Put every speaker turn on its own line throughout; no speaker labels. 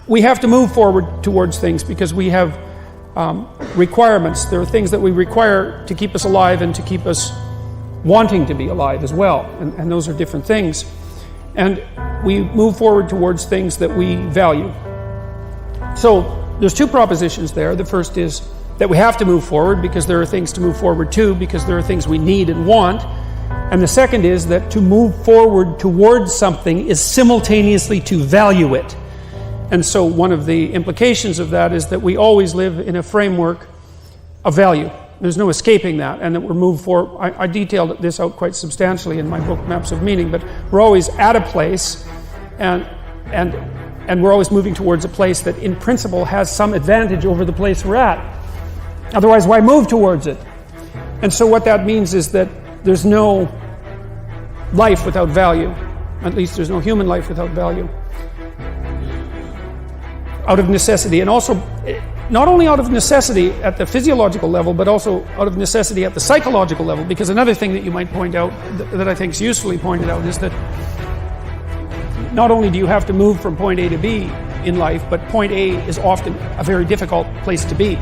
we have to move forward towards things because we have requirements. There are things that we require to keep us alive and to keep us wanting to be alive as well, and those are different things. And we move forward towards things that we value. So there's two propositions there. The first is that we have to move forward because there are things to move forward to, because there are things we need and want. And the second is that to move forward towards something is simultaneously to value it. And so one of the implications of that is that we always live in a framework of value. There's no escaping that, and that we're moved forward. I detailed this out quite substantially in my book, Maps of Meaning, but we're always at a place, and we're always moving towards a place that in principle has some advantage over the place we're at. Otherwise, why move towards it? And so what that means is that there's no life without value. At least there's no human life without value. Out of necessity, and also not only out of necessity at the physiological level, but also out of necessity at the psychological level, because another thing that you might point out that I think is usefully pointed out is that not only do you have to move from point A to B in life, but point A is often a very difficult place to be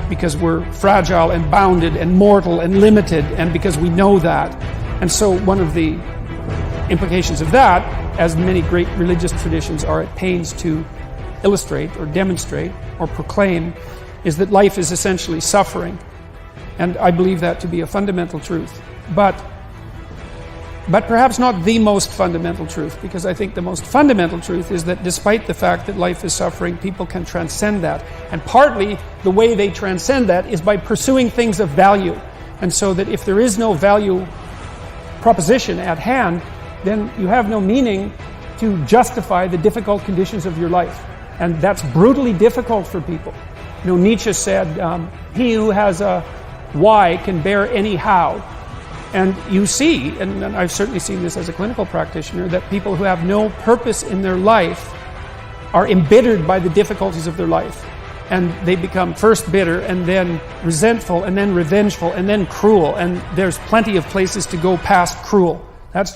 because we're fragile and bounded and mortal and limited, and because we know that. And so one of the implications of that, as many great religious traditions are at pains to illustrate or demonstrate or proclaim, is that life is essentially suffering. And I believe that to be a fundamental truth. But perhaps not the most fundamental truth, because I think the most fundamental truth is that despite the fact that life is suffering, people can transcend that. And partly the way they transcend that is by pursuing things of value. And so that if there is no value proposition at hand, then you have no meaning to justify the difficult conditions of your life. And that's brutally difficult for people. You know, Nietzsche said, he who has a why can bear any how. And you see, and I've certainly seen this as a clinical practitioner, that people who have no purpose in their life are embittered by the difficulties of their life. And they become first bitter, and then resentful, and then revengeful, and then cruel. And there's plenty of places to go past cruel.